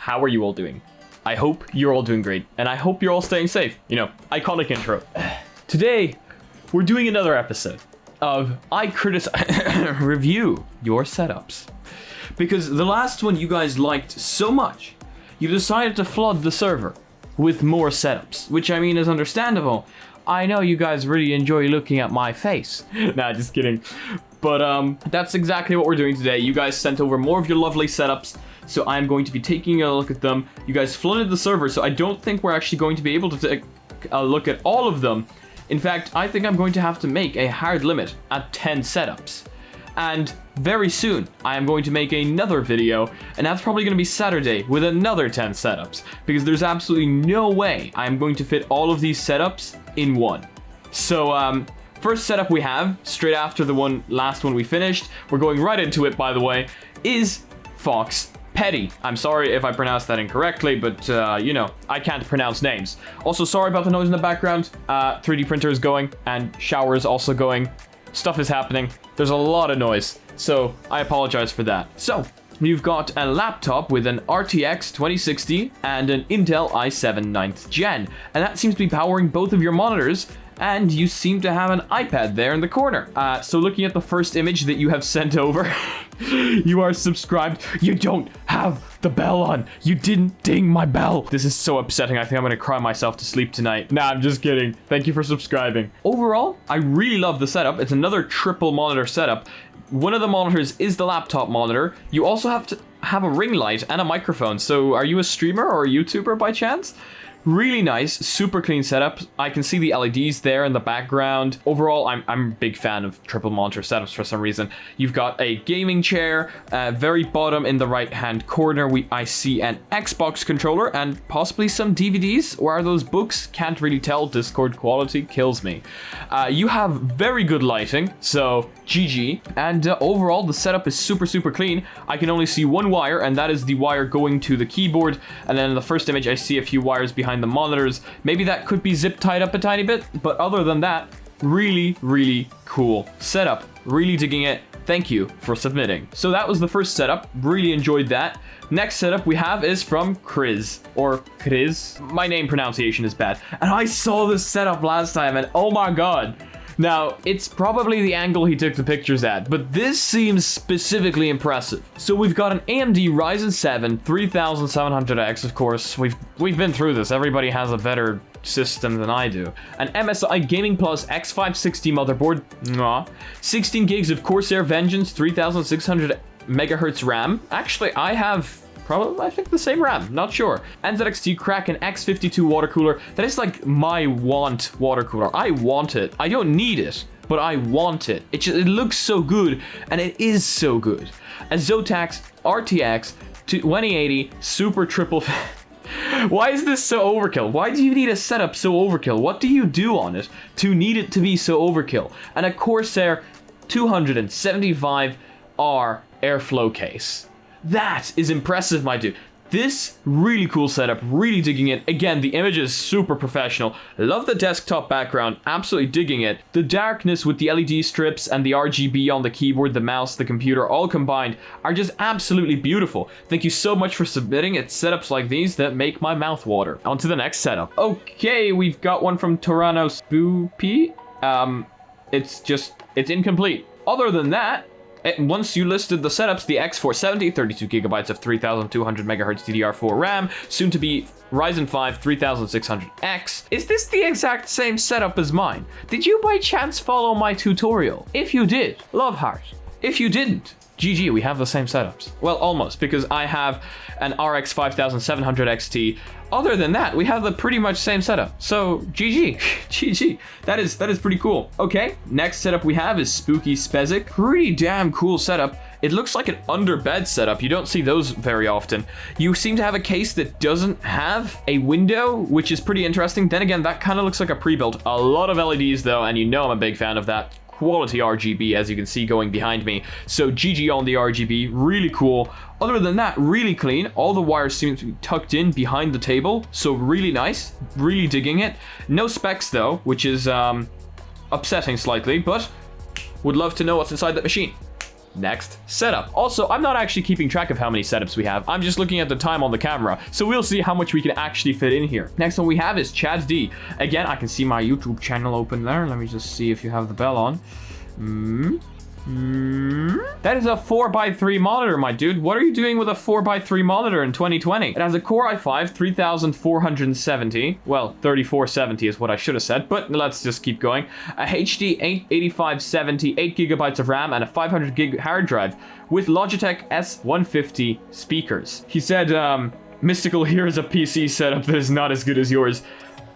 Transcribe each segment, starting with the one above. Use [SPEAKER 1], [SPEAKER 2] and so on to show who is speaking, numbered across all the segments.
[SPEAKER 1] how are you all doing? I hope you're all doing great, and I hope you're all staying safe. You know, iconic intro. Today, we're doing another episode of I review your setups. Because the last one you guys liked so much, you decided to flood the server with more setups, which I mean is understandable. I know you guys really enjoy looking at my face. Nah, just kidding. But that's exactly what we're doing today. You guys sent over more of your lovely setups, so I'm going to be taking a look at them. You guys flooded the server, so I don't think we're actually going to be able to take a look at all of them. In fact, I think I'm going to have to make a hard limit at 10 setups. And very soon, I am going to make another video, and that's probably going to be Saturday, with another 10 setups, because there's absolutely no way I'm going to fit all of these setups in one. So, first setup we have, straight after the last one we finished, we're going right into it, by the way, is Fox Petty. I'm sorry if I pronounced that incorrectly, but, you know, I can't pronounce names. Also, sorry about the noise in the background. 3D printer is going, and shower is also going. Stuff is happening. There's a lot of noise, so I apologize for that. So, you've got a laptop with an RTX 2060 and an Intel i7 9th gen, and that seems to be powering both of your monitors, and you seem to have an iPad there in the corner. So looking at the first image that you have sent over, you are subscribed. You don't have the bell on. You didn't ding my bell. This is so upsetting. I think I'm gonna cry myself to sleep tonight. Nah, I'm just kidding. Thank you for subscribing. Overall, I really love the setup. It's another triple monitor setup. One of the monitors is the laptop monitor. You also have to have a ring light and a microphone. So are you a streamer or a YouTuber by chance? Really nice, super clean setup. I can see the LEDs there in the background. Overall, I'm a big fan of triple monitor setups for some reason. You've got a gaming chair, very bottom in the right-hand corner, I see an Xbox controller and possibly some DVDs. Or are those books? Can't really tell. Discord quality kills me. You have very good lighting, so GG. And overall, the setup is super, super clean. I can only see one wire, and that is the wire going to the keyboard. And then in the first image, I see a few wires behind the monitors. Maybe that could be zip tied up a tiny bit, but other than that, really, really cool setup. Really digging it. Thank you for submitting. So that was the first setup. Really enjoyed that. Next setup we have is from Chris, or Chris. My name pronunciation is bad. And I saw this setup last time, and oh my god. Now, it's probably the angle he took the pictures at, but this seems specifically impressive. So we've got an AMD Ryzen 7 3700X, of course. We've been through this. Everybody has a better system than I do. An MSI Gaming Plus X560 motherboard. 16 gigs of Corsair Vengeance 3600 megahertz RAM. Actually, I think the same RAM, not sure. NZXT Kraken X52 water cooler. That is like my want water cooler. I want it. I don't need it, but I want it. It looks so good, and it is so good. A Zotac RTX 2080 Super Triple. Why is this so overkill? Why do you need a setup so overkill? What do you do on it to need it to be so overkill? And a Corsair 275R airflow case. That is impressive, my dude. This really cool setup, really digging it. Again, the image is super professional. Love the desktop background, absolutely digging it. The darkness with the LED strips and the RGB on the keyboard, the mouse, the computer, all combined are just absolutely beautiful. Thank you so much for submitting. It's setups like these that make my mouth water. On to the next setup. Okay, we've got one from Torano Spoopy. It's incomplete. Other than that, once you listed the setups, the X470, 32 gigabytes of 3200 megahertz DDR4 RAM, soon to be Ryzen 5 3600X. Is this the exact same setup as mine? Did you by chance follow my tutorial? If you did, love heart. If you didn't, GG, we have the same setups. Well, almost, because I have an RX 5700 XT. Other than that, we have the pretty much same setup. So, GG, GG. That is pretty cool. Okay, next setup we have is Spooky Spezic. Pretty damn cool setup. It looks like an under bed setup. You don't see those very often. You seem to have a case that doesn't have a window, which is pretty interesting. Then again, that kind of looks like a pre-built. A lot of LEDs though, and you know I'm a big fan of that. Quality RGB, as you can see going behind me. So GG on the RGB, really cool. Other than that, really clean. All the wires seem to be tucked in behind the table, so really nice, really digging it. No specs though, which is upsetting slightly, but would love to know what's inside that machine. next setup. Also, I'm not actually keeping track of how many setups we have. I'm just looking at the time on the camera. So we'll see how much we can actually fit in here. Next one we have is Chad D. Again, I can see my YouTube channel open there. Let me just see if you have the bell on. That is a 4x3 monitor, my dude. What are you doing with a 4x3 monitor in 2020? It has a Core i5 3470. Well, 3470 is what I should have said, but let's just keep going. A HD 8570, 8GB of RAM, and a 500 gig hard drive with Logitech S150 speakers. He said, Mystical, here is a PC setup that is not as good as yours.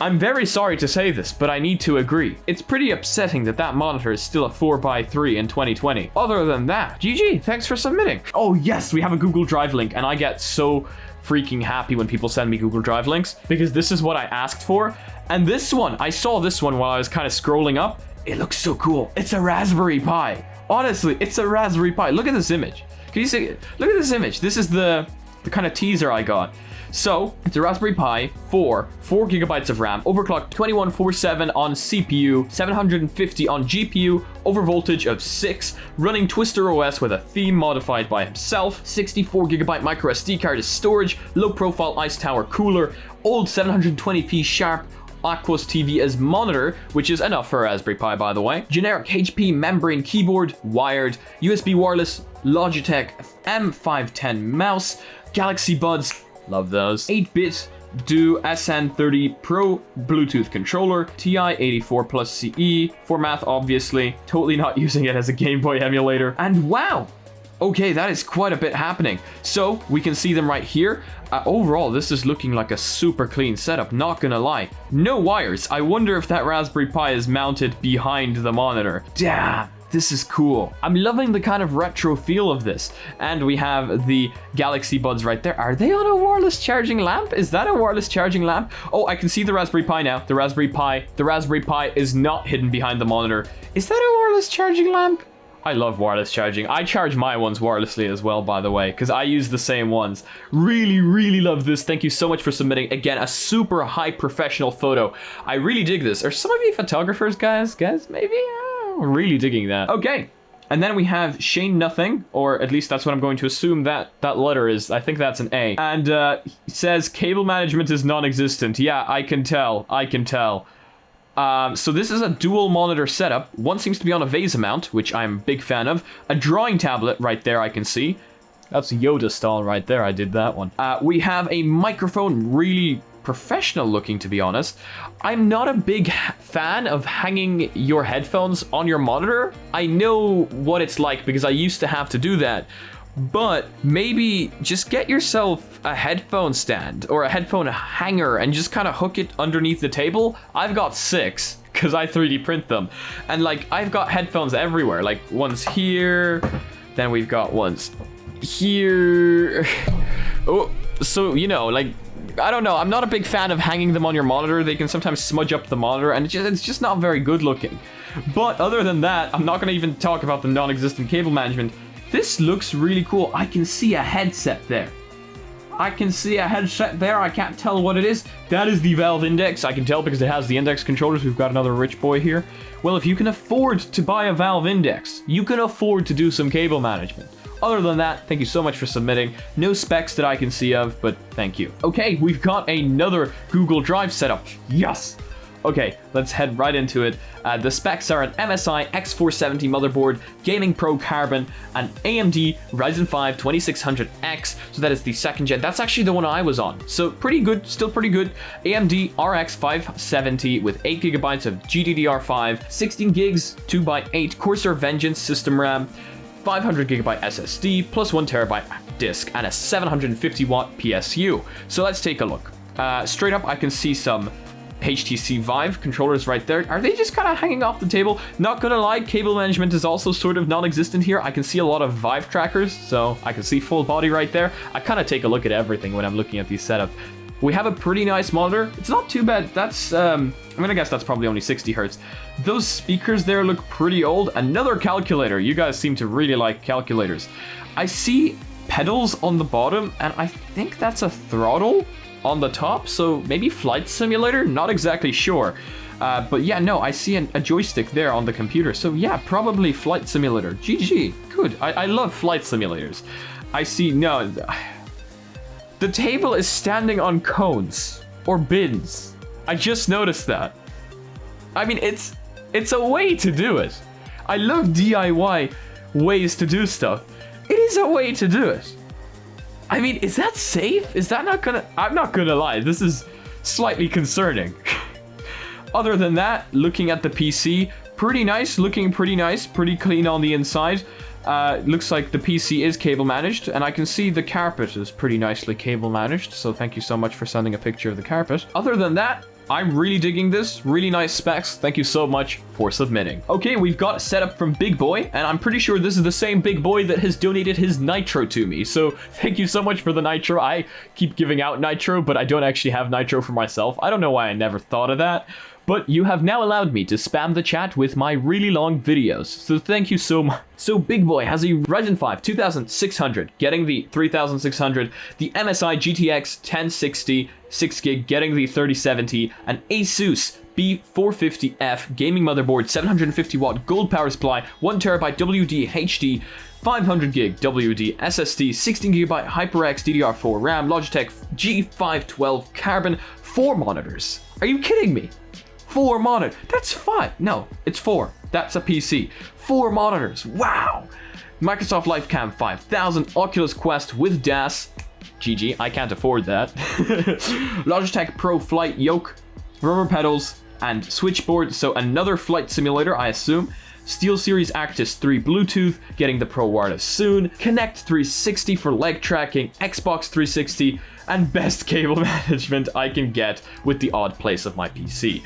[SPEAKER 1] I'm very sorry to say this, but I need to agree. It's pretty upsetting that that monitor is still a 4x3 in 2020. Other than that, GG, thanks for submitting. Oh yes, we have a Google Drive link, and I get so freaking happy when people send me Google Drive links, because this is what I asked for. And this one, I saw this one while I was kind of scrolling up. It looks so cool. It's a Raspberry Pi. Honestly, it's a Raspberry Pi. Look at this image. Can you see it? Look at this image. This is the kind of teaser I got. So, it's a Raspberry Pi 4 4GB of RAM, overclocked 2147 on CPU, 750 on GPU, overvoltage of 6, running Twister OS with a theme modified by himself, 64GB micro SD card as storage, low profile Ice Tower cooler, old 720p sharp Aquos TV as monitor, which is enough for a Raspberry Pi, by the way. Generic HP membrane keyboard, wired, USB wireless, Logitech M510 mouse, Galaxy Buds, love those, 8-bit Do SN30 Pro Bluetooth controller, TI-84 Plus CE, for math obviously, totally not using it as a Game Boy emulator, and wow! Okay, that is quite a bit happening. So, we can see them right here. Overall, this is looking like a super clean setup, not gonna lie. No wires. I wonder if that Raspberry Pi is mounted behind the monitor. Damn, this is cool. I'm loving the kind of retro feel of this. And we have the Galaxy Buds right there. Are they on a wireless charging lamp? Is that a wireless charging lamp? Oh, I can see the Raspberry Pi now. The Raspberry Pi is not hidden behind the monitor. Is that a wireless charging lamp? I love wireless charging. I charge my ones wirelessly as well, by the way, because I use the same ones. Really, really love this. Thank you so much for submitting. Again, a super high professional photo. I really dig this. Are some of you photographers, guys? Maybe? I'm really digging that. Okay. And then we have Shane Nothing, or at least that's what I'm going to assume that letter is. I think that's an A. And he says, cable management is non-existent. Yeah, I can tell. So this is a dual monitor setup. One seems to be on a VESA mount, which I'm a big fan of. A drawing tablet right there I can see. That's Yoda style right there. I did that one. We have a microphone, really professional looking, to be honest. I'm not a big fan of hanging your headphones on your monitor. I know what it's like because I used to have to do that. But maybe just get yourself a headphone stand or a headphone hanger and just kind of hook it underneath the table. I've got 6 because I 3D print them. And like, I've got headphones everywhere. Like one's here, then we've got ones here. Oh, so, you know, like, I don't know. I'm not a big fan of hanging them on your monitor. They can sometimes smudge up the monitor and it's just not very good looking. But other than that, I'm not going to even talk about the non-existent cable management. This looks really cool. I can see a headset there. I can't tell what it is. That is the Valve Index. I can tell because it has the Index controllers. We've got another rich boy here. Well, if you can afford to buy a Valve Index, you can afford to do some cable management. Other than that, thank you so much for submitting. No specs that I can see of, but thank you. Okay, we've got another Google Drive setup. Yes! Okay, let's head right into it. The specs are an MSI X470 motherboard, Gaming Pro Carbon, an AMD Ryzen 5 2600X, so that is the 2nd gen. That's actually the one I was on. So pretty good, still pretty good. AMD RX 570 with 8GB of GDDR5, 16 gigs, 2x8 Corsair Vengeance system RAM, 500GB SSD, plus 1TB disk, and a 750W PSU. So let's take a look. Straight up, I can see some HTC Vive controllers right there. Are they just kind of hanging off the table? Not gonna lie, cable management is also sort of non-existent here. I can see a lot of Vive trackers, so I can see full body right there. I kind of take a look at everything when I'm looking at these setups. We have a pretty nice monitor. It's not too bad. That's, I'm gonna guess that's probably only 60 Hertz. Those speakers there look pretty old. Another calculator. You guys seem to really like calculators. I see pedals on the bottom, and I think that's a throttle on the top, so maybe flight simulator, not exactly sure. But yeah, no, I see a joystick there on the computer. So yeah, probably Flight Simulator. GG. Good. I love flight simulators. I see, no. The table is standing on cones or bins. I just noticed that. I mean, it's a way to do it. I love DIY ways to do stuff. It is a way to do it. I mean, is that safe? Is that not gonna... I'm not gonna lie, this is slightly concerning. Other than that, looking at the PC, pretty nice, looking pretty nice, pretty clean on the inside. Looks like the PC is cable managed, and I can see the carpet is pretty nicely cable managed, so thank you so much for sending a picture of the carpet. Other than that, I'm really digging this. Really nice specs. Thank you so much for submitting. Okay, we've got a setup from Big Boy, and I'm pretty sure this is the same Big Boy that has donated his Nitro to me. So thank you so much for the Nitro. I keep giving out Nitro, but I don't actually have Nitro for myself. I don't know why I never thought of that. But you have now allowed me to spam the chat with my really long videos, so thank you so much. So Big Boy has a Ryzen 5 2600, getting the 3600, the MSI GTX 1060 6GB, getting the 3070, an Asus B450F gaming motherboard, 750 watt gold power supply, 1TB WD HD, 500GB WD SSD, 16GB HyperX DDR4 RAM, Logitech G512 Carbon, 4 monitors. Are you kidding me? 4 monitors. That's 5. No, it's 4. That's a PC. 4 monitors. Wow. Microsoft LifeCam 5000, Oculus Quest with DAS. GG, I can't afford that. Logitech Pro Flight Yoke, rubber pedals, and switchboard. So another flight simulator, I assume. SteelSeries Actis 3 Bluetooth, getting the Pro Wireless soon. Kinect 360 for leg tracking, Xbox 360, and best cable management I can get with the odd place of my PC.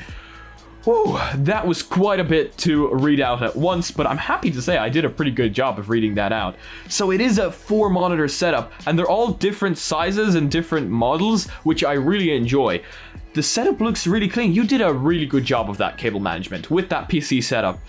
[SPEAKER 1] Whoa, that was quite a bit to read out at once, but I'm happy to say I did a pretty good job of reading that out. So it is a 4 monitor setup, and they're all different sizes and different models, which I really enjoy. The setup looks really clean. You did a really good job of that cable management with that PC setup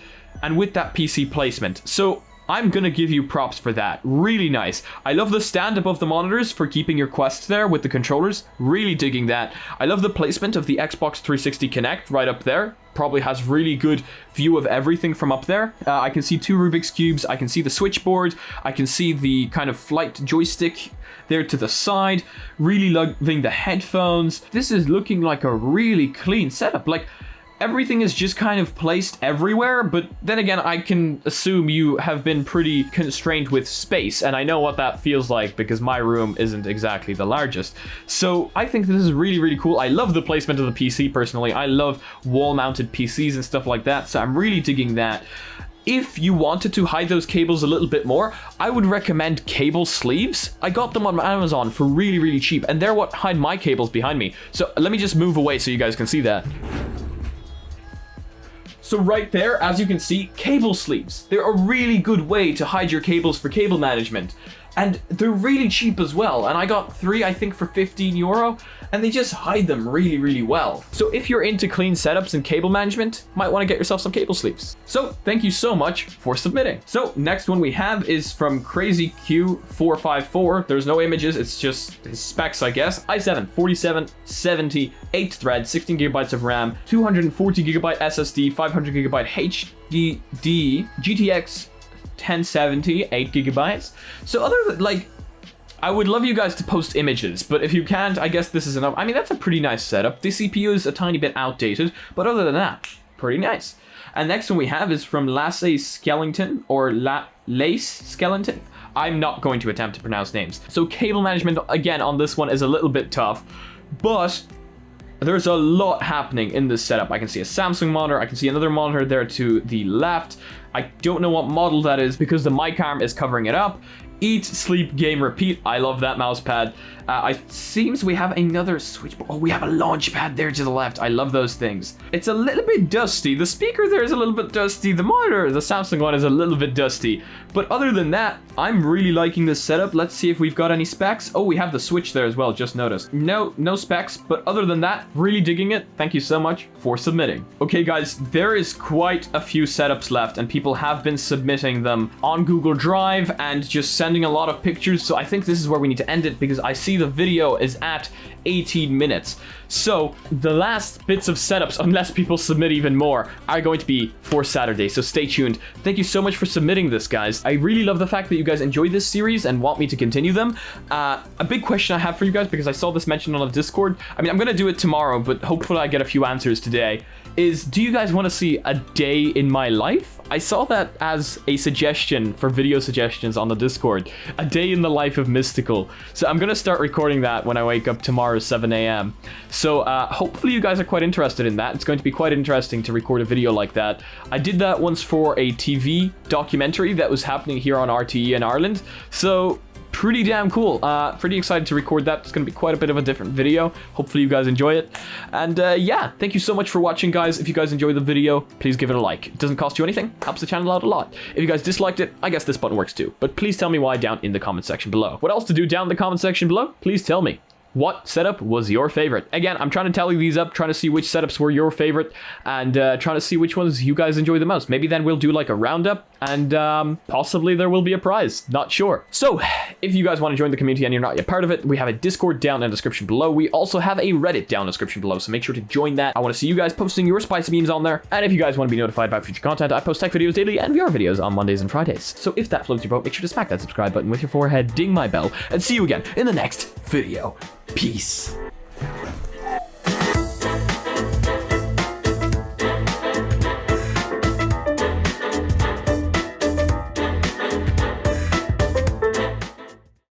[SPEAKER 1] and with that PC placement. So I'm gonna give you props for that. Really nice. I love the stand above the monitors for keeping your Quest there with the controllers. Really digging that. I love the placement of the Xbox 360 Kinect right up there. Probably has really good view of everything from up there. I can see 2 Rubik's Cubes. I can see the switchboard. I can see the kind of flight joystick there to the side. Really loving the headphones. This is looking like a really clean setup. Like, everything is just kind of placed everywhere, but then again, I can assume you have been pretty constrained with space, and I know what that feels like because my room isn't exactly the largest. So I think this is really, really cool. I love the placement of the PC personally. I love wall-mounted PCs and stuff like that, so I'm really digging that. If you wanted to hide those cables a little bit more, I would recommend cable sleeves. I got them on Amazon for really, really cheap, and they're what hide my cables behind me. So let me just move away so you guys can see that. So right there, as you can see, cable sleeves. They're a really good way to hide your cables for cable management. And they're really cheap as well. And I got 3, I think, for €15. And they just hide them really, really well. So if you're into clean setups and cable management, might want to get yourself some cable sleeves. So thank you so much for submitting. So next one we have is from CrazyQ454. There's no images, it's just his specs, I guess. i7 4770, 8 thread, 16 gigabytes of RAM, 240 gigabyte SSD, 500 gigabyte HDD, GTX 1070, 8 gigabytes. So other than, like, I would love you guys to post images, but if you can't, I guess this is enough. I mean, that's a pretty nice setup. The CPU is a tiny bit outdated, but other than that, pretty nice. And next one we have is from Lace Skellington, or Lace Skellington. I'm not going to attempt to pronounce names. So cable management, again, on this one is a little bit tough, but there's a lot happening in this setup. I can see a Samsung monitor. I can see another monitor there to the left. I don't know what model that is because the mic arm is covering it up. Eat, sleep, game, repeat. I love that mouse pad. It seems we have another switchboard. Oh, we have a launch pad there to the left. I love those things. It's a little bit dusty. The speaker there is a little bit dusty. The monitor, the Samsung one, is a little bit dusty. But other than that, I'm really liking this setup. Let's see if we've got any specs. Oh, we have the switch there as well, just noticed. No specs, but other than that, really digging it. Thank you so much for submitting. Okay, guys, there is quite a few setups left, and people have been submitting them on Google Drive and just sending sending a lot of pictures, so I think this is where we need to end it because I see the video is at 18 minutes. So the last bits of setups, unless people submit even more, are going to be for Saturday, so stay tuned. Thank you so much for submitting this, guys. I really love the fact that you guys enjoy this series and want me to continue them. A big question I have for you guys, because I saw this mentioned on the Discord, I mean, I'm gonna do it tomorrow, but hopefully I get a few answers today, is do you guys want to see a day in my life? I saw that as a suggestion for video suggestions on the Discord, a day in the life of Mystical. So I'm gonna start recording that when I wake up tomorrow 7 a.m. So hopefully you guys are quite interested in that. It's going to be quite interesting to record a video like that. I did that once for a TV documentary that was happening here on RTE in Ireland. So pretty damn cool. Pretty excited to record that. It's going to be quite a bit of a different video. Hopefully you guys enjoy it. And yeah, thank you so much for watching, guys. If you guys enjoyed the video, please give it a like. It doesn't cost you anything. Helps the channel out a lot. If you guys disliked it, I guess this button works too. But please tell me why down in the comment section below. What else to do down in the comment section below? Please tell me. What setup was your favorite? Again, I'm trying to tally these up, trying to see which setups were your favorite, and trying to see which ones you guys enjoy the most. Maybe then we'll do like a roundup, and possibly there will be a prize. Not sure. So, if you guys want to join the community and you're not yet part of it, we have a Discord down in the description below. We also have a Reddit down in the description below, so make sure to join that. I want to see you guys posting your spicy memes on there, and if you guys want to be notified about future content, I post tech videos daily and VR videos on Mondays and Fridays. So if that floats your boat, make sure to smack that subscribe button with your forehead, ding my bell, and see you again in the next video. Peace.